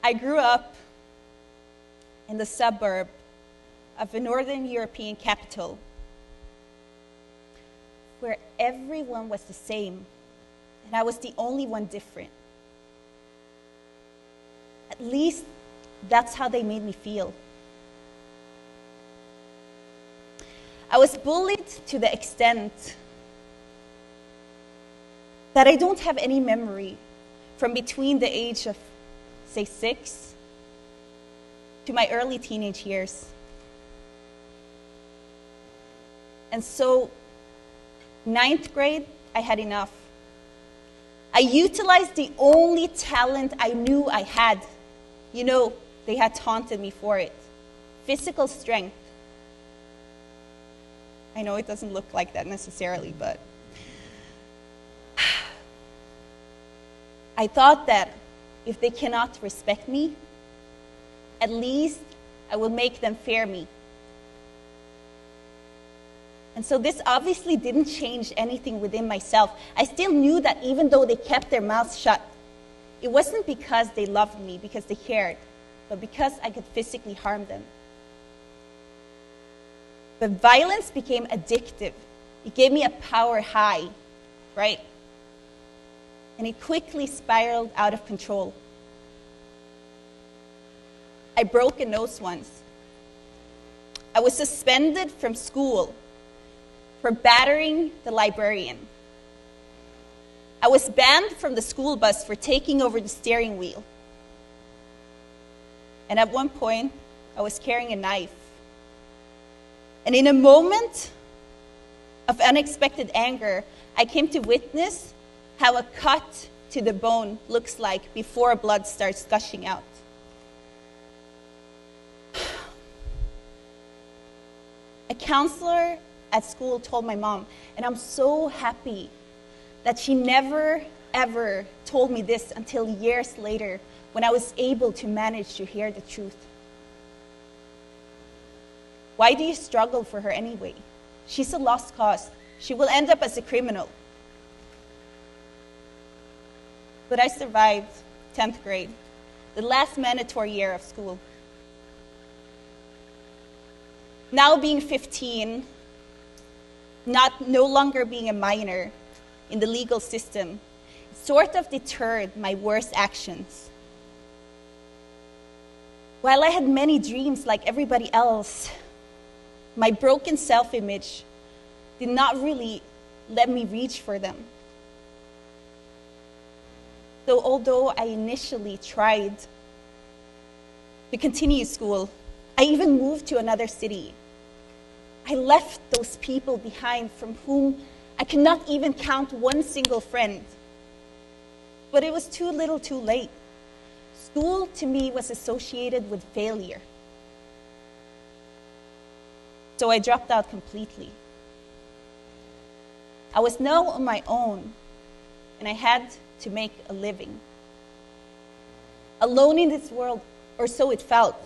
I grew up in the suburb of a Northern European capital where everyone was the same, and I was the only one different. At least that's how they made me feel. I was bullied to the extent that I don't have any memory from between the age of, say, 6 to my early teenage years. And so, 9th grade, I had enough. I utilized the only talent I knew I had. You know, they had taunted me for it. Physical strength. I know it doesn't look like that necessarily, but I thought that if they cannot respect me, at least I will make them fear me. And so this obviously didn't change anything within myself. I still knew that even though they kept their mouths shut, it wasn't because they loved me, because they cared, but because I could physically harm them. But violence became addictive. It gave me a power high, right? And it quickly spiraled out of control. I broke a nose once. I was suspended from school for battering the librarian. I was banned from the school bus for taking over the steering wheel. And at one point, I was carrying a knife. And in a moment of unexpected anger, I came to witness how a cut to the bone looks like before blood starts gushing out. A counselor at school told my mom, and I'm so happy that she never, ever told me this until years later when I was able to manage to hear the truth. Why do you struggle for her anyway? She's a lost cause. She will end up as a criminal. But I survived 10th grade, the last mandatory year of school. Now being 15, no longer being a minor in the legal system, sort of deterred my worst actions. While I had many dreams like everybody else, my broken self-image did not really let me reach for them. So although I initially tried to continue school, I even moved to another city. I left those people behind from whom I could not even count one single friend. But it was too little too late. School to me was associated with failure. So I dropped out completely. I was now on my own, and I had to make a living. Alone in this world, or so it felt.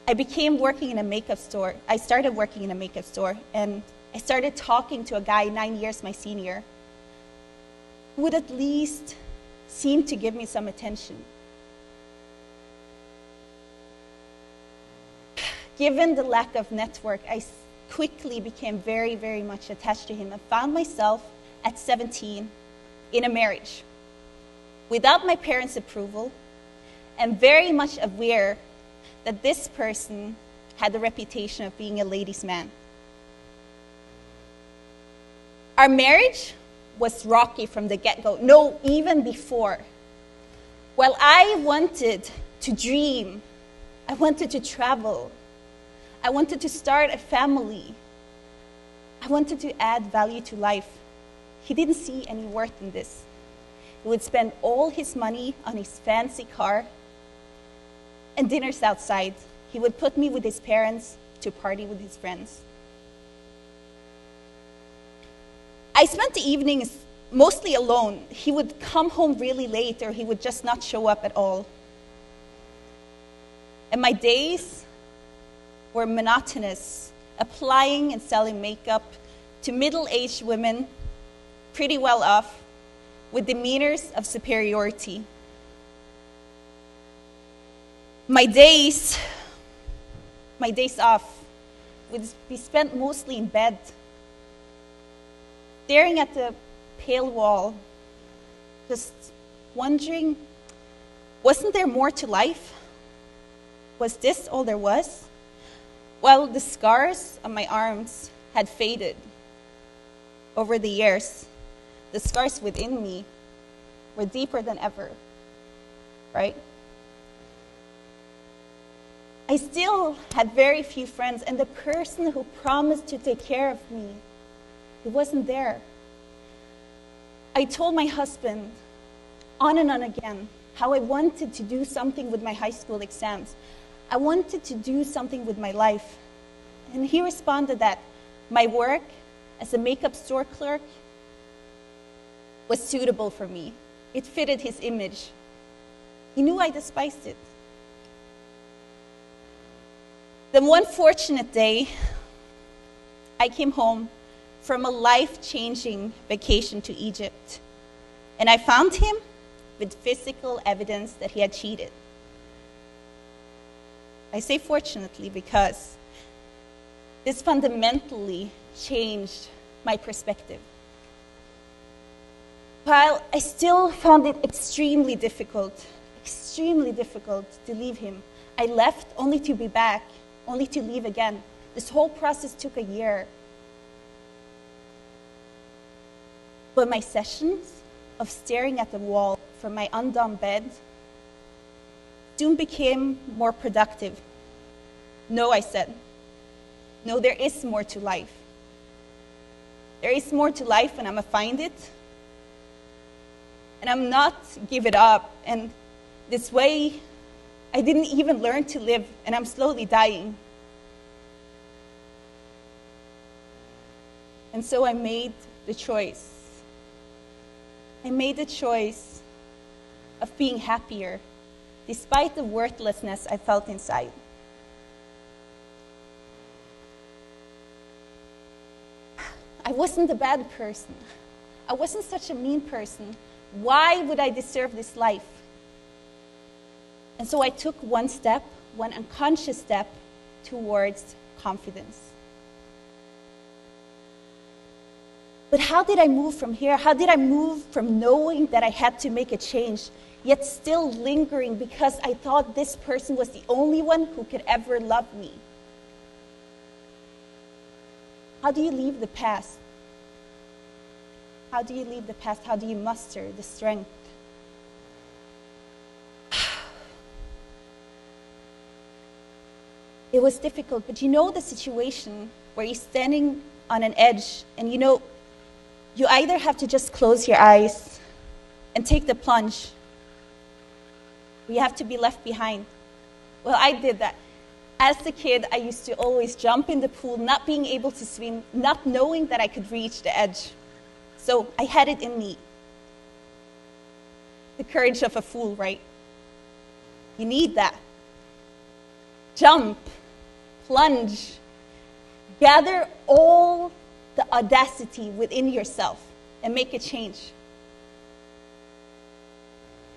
I began working in a makeup store. I started working in a makeup store, and I started talking to a guy 9 years my senior who would at least seem to give me some attention. Given the lack of network, I quickly became very, very much attached to him and found myself at 17 in a marriage without my parents' approval and very much aware that this person had the reputation of being a ladies' man. Our marriage was rocky from the get-go. No, even before. While I wanted to dream, I wanted to travel, I wanted to start a family, I wanted to add value to life, he didn't see any worth in this. He would spend all his money on his fancy car and dinners outside. He would put me with his parents to party with his friends. I spent the evenings mostly alone. He would come home really late, or he would just not show up at all. And my days were monotonous, applying and selling makeup to middle-aged women, pretty well off, with demeanors of superiority. My days off would be spent mostly in bed, staring at the pale wall, just wondering, wasn't there more to life? Was this all there was? Well, the scars on my arms had faded over the years. The scars within me were deeper than ever, right? I still had very few friends, and the person who promised to take care of me, he wasn't there. I told my husband on and on again how I wanted to do something with my high school exams. I wanted to do something with my life. And he responded that my work as a makeup store clerk was suitable for me. It fitted his image. He knew I despised it. Then one fortunate day, I came home from a life-changing vacation to Egypt, and I found him with physical evidence that he had cheated. I say fortunately because this fundamentally changed my perspective. While I still found it extremely difficult to leave him, I left only to be back, only to leave again. This whole process took a year. But my sessions of staring at the wall from my undone bed soon became more productive. No, I said. No, there is more to life. There is more to life, and I'm going to find it. And I'm not give it up. And this way, I didn't even learn to live, and I'm slowly dying. And so I made the choice. I made the choice of being happier, despite the worthlessness I felt inside. I wasn't a bad person. I wasn't such a mean person. Why would I deserve this life? And so I took one step, one unconscious step, towards confidence. But how did I move from here? How did I move from knowing that I had to make a change, yet still lingering because I thought this person was the only one who could ever love me? How do you leave the past? How do you leave the past? How do you muster the strength? It was difficult, but you know the situation where you're standing on an edge and you know you either have to just close your eyes and take the plunge, or you have to be left behind. Well, I did that. As a kid, I used to always jump in the pool, not being able to swim, not knowing that I could reach the edge. So I had it in me. The courage of a fool, right? You need that. Jump, plunge, gather all the audacity within yourself and make a change.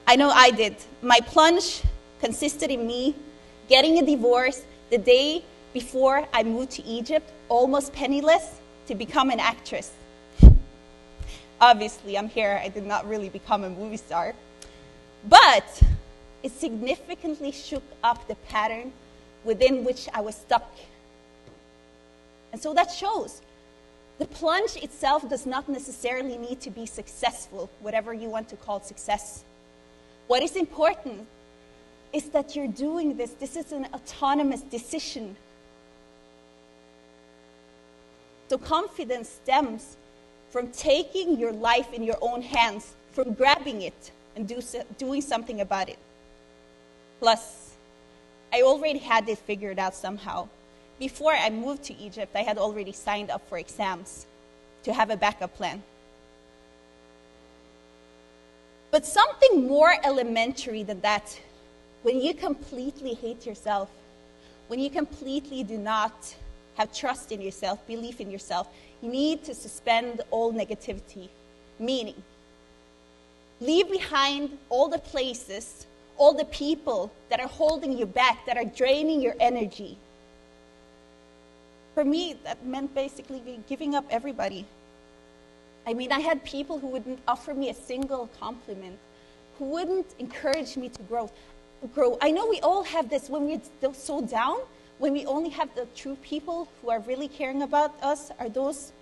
I know I did. My plunge consisted in me getting a divorce the day before I moved to Egypt, almost penniless, to become an actress. Obviously, I'm here. I did not really become a movie star. But it significantly shook up the pattern within which I was stuck. And so that shows. The plunge itself does not necessarily need to be successful, whatever you want to call success. What is important is that you're doing this. This is an autonomous decision. So confidence stems from taking your life in your own hands, from grabbing it and doing something about it. Plus, I already had it figured out somehow. Before I moved to Egypt, I had already signed up for exams to have a backup plan. But something more elementary than that, when you completely hate yourself, when you completely do not have trust in yourself, belief in yourself, you need to suspend all negativity. Meaning, leave behind all the places, all the people that are holding you back, that are draining your energy. For me, that meant basically giving up everybody. I mean, I had people who wouldn't offer me a single compliment, who wouldn't encourage me to grow. I know we all have this when we're so down, when we only have the true people who are really caring about us, are those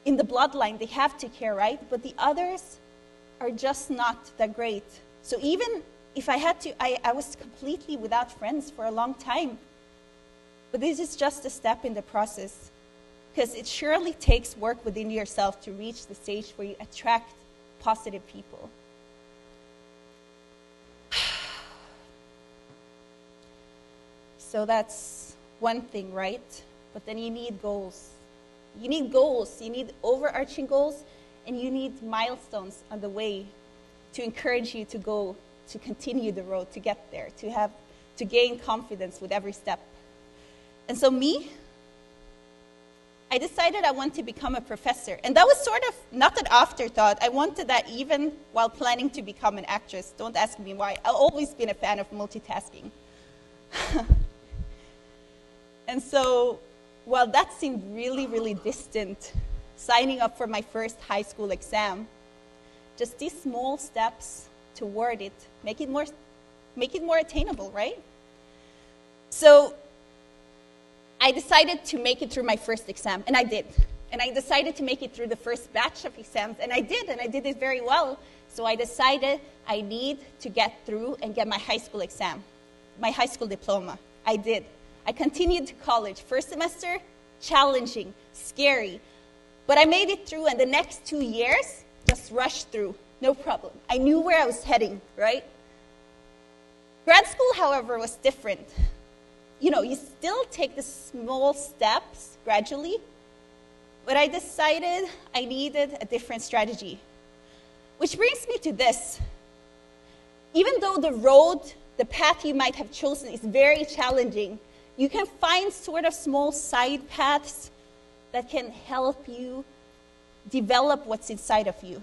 in the bloodline. They have to care, right? But the others are just not that great. So even if I had to, I was completely without friends for a long time. But this is just a step in the process, because it surely takes work within yourself to reach the stage where you attract positive people. So that's one thing, right? But then you need goals. You need goals. You need overarching goals, and you need milestones on the way to encourage you to go, to continue the road, to get there, to gain confidence with every step. And so I decided I wanted to become a professor. And that was sort of not an afterthought. I wanted that even while planning to become an actress. Don't ask me why. I've always been a fan of multitasking. And so, while that seemed really, really distant, signing up for my first high school exam, just these small steps toward it make it more attainable, right? So I decided to make it through my first exam, and I did. And I decided to make it through the first batch of exams, and I did it very well. So I decided I need to get through and get my high school exam, my high school diploma. I did. I continued to college. First semester, challenging, scary. But I made it through, and the next 2 years, just rushed through, no problem. I knew where I was heading, right? Grad school, however, was different. You know, you still take the small steps gradually, but I decided I needed a different strategy. Which brings me to this. Even though the path you might have chosen is very challenging, you can find sort of small side paths that can help you develop what's inside of you.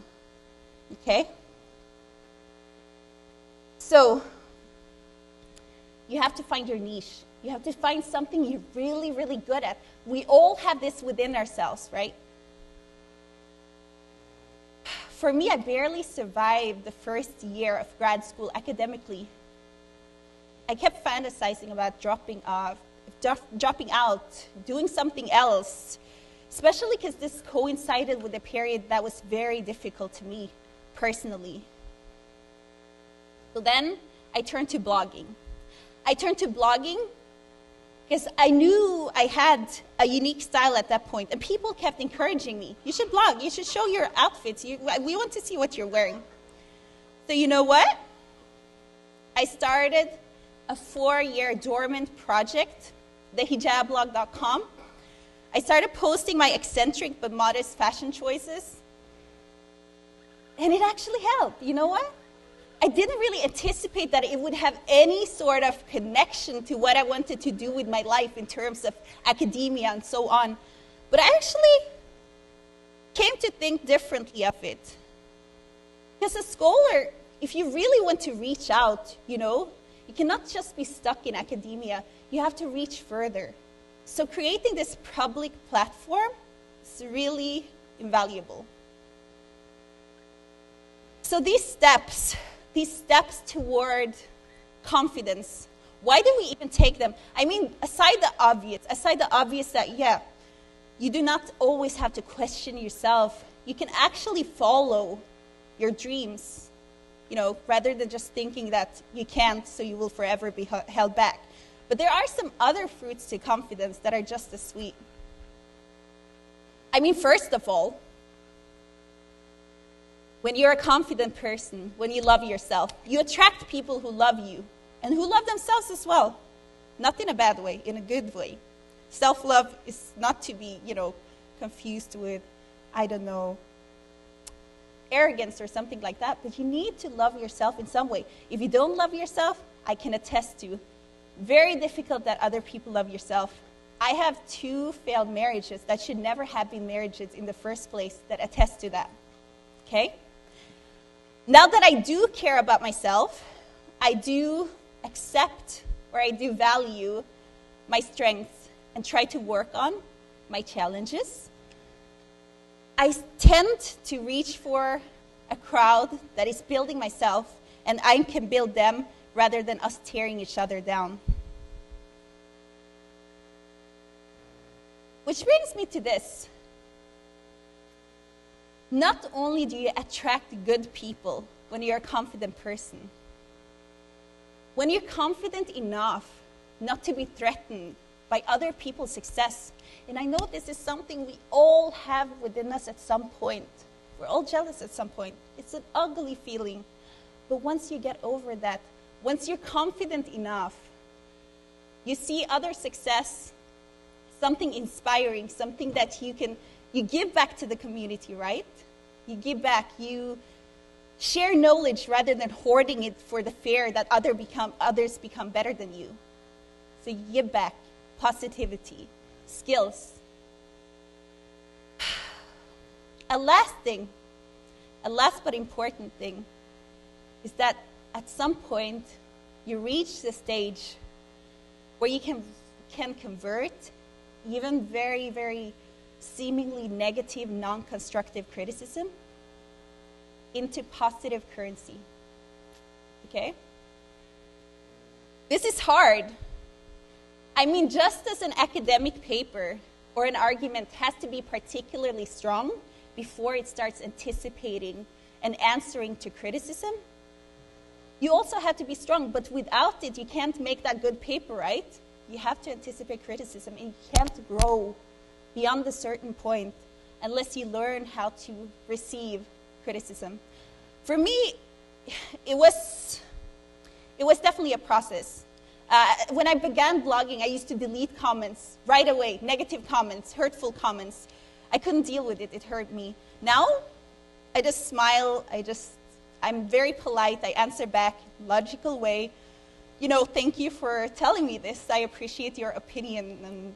Okay? So, you have to find your niche. You have to find something you're really, really good at. We all have this within ourselves, right? For me, I barely survived the first year of grad school academically. I kept fantasizing about dropping out, doing something else, especially because this coincided with a period that was very difficult to me personally. So then I turned to blogging. Because I knew I had a unique style at that point, and people kept encouraging me. You should blog. You should show your outfits. We want to see what you're wearing. So you know what? I started a 4-year dormant project, the Hijablog.com. I started posting my eccentric but modest fashion choices, and it actually helped. You know what? I didn't really anticipate that it would have any sort of connection to what I wanted to do with my life in terms of academia and so on. But I actually came to think differently of it. Because a scholar, if you really want to reach out, you cannot just be stuck in academia. You have to reach further. So creating this public platform is really invaluable. So these steps toward confidence, why do we even take them? I mean, aside the obvious that, yeah, you do not always have to question yourself. You can actually follow your dreams, rather than just thinking that you can't, so you will forever be held back. But there are some other fruits to confidence that are just as sweet. I mean, first of all, when you're a confident person, when you love yourself, you attract people who love you and who love themselves as well. Not in a bad way, in a good way. Self-love is not to be, confused with, arrogance or something like that. But you need to love yourself in some way. If you don't love yourself, I can attest to, very difficult that other people love yourself. I have 2 failed marriages that should never have been marriages in the first place that attest to that. Okay? Now that I do care about myself, I do accept or I do value my strengths and try to work on my challenges, I tend to reach for a crowd that is building myself, and I can build them rather than us tearing each other down. Which brings me to this. Not only do you attract good people when you're a confident person, when you're confident enough not to be threatened by other people's success, and I know this is something we all have within us at some point. We're all jealous at some point. It's an ugly feeling. But once you get over that, once you're confident enough, you see other success, something inspiring, something that you give back to the community, right? You give back, you share knowledge rather than hoarding it for the fear that others become better than you. So you give back positivity, skills. A last but important thing is that at some point you reach the stage where you can convert even very, very seemingly negative, non-constructive criticism into positive currency. Okay? This is hard. I mean, just as an academic paper or an argument has to be particularly strong before it starts anticipating and answering to criticism, you also have to be strong, but without it, you can't make that good paper, right? You have to anticipate criticism, and you can't grow beyond a certain point unless you learn how to receive criticism. For me, it was definitely a process. When I began blogging, I used to delete comments right away, negative comments, hurtful comments. I couldn't deal with it. It hurt me. Now, I just smile. I'm very polite. I answer back in a logical way. Thank you for telling me this. I appreciate your opinion and,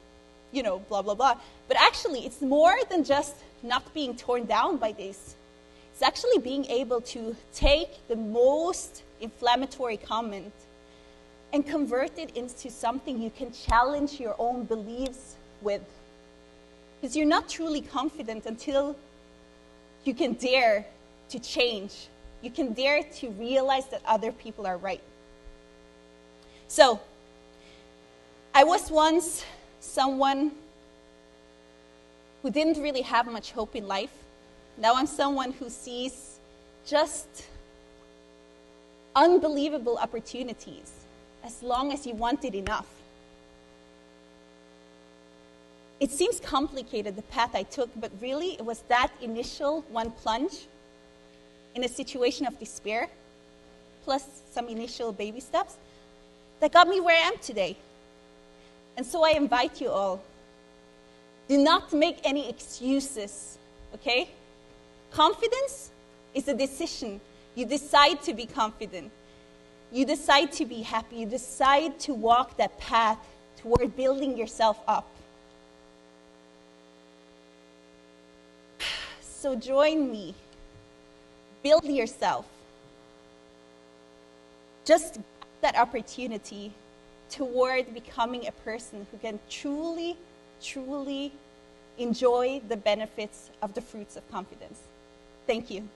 blah, blah, blah. But actually, it's more than just not being torn down by this. It's actually being able to take the most inflammatory comment and convert it into something you can challenge your own beliefs with. Because you're not truly confident until you can dare to change. You can dare to realize that other people are right. So, I was once someone who didn't really have much hope in life. Now I'm someone who sees just unbelievable opportunities as long as you want it enough. It seems complicated, the path I took, but really it was that initial one plunge in a situation of despair, plus some initial baby steps, that got me where I am today. And so I invite you all, do not make any excuses, okay? Confidence is a decision. You decide to be confident. You decide to be happy. You decide to walk that path toward building yourself up. So join me. Build yourself. Just get that opportunity toward becoming a person who can truly, truly enjoy the benefits of the fruits of confidence. Thank you.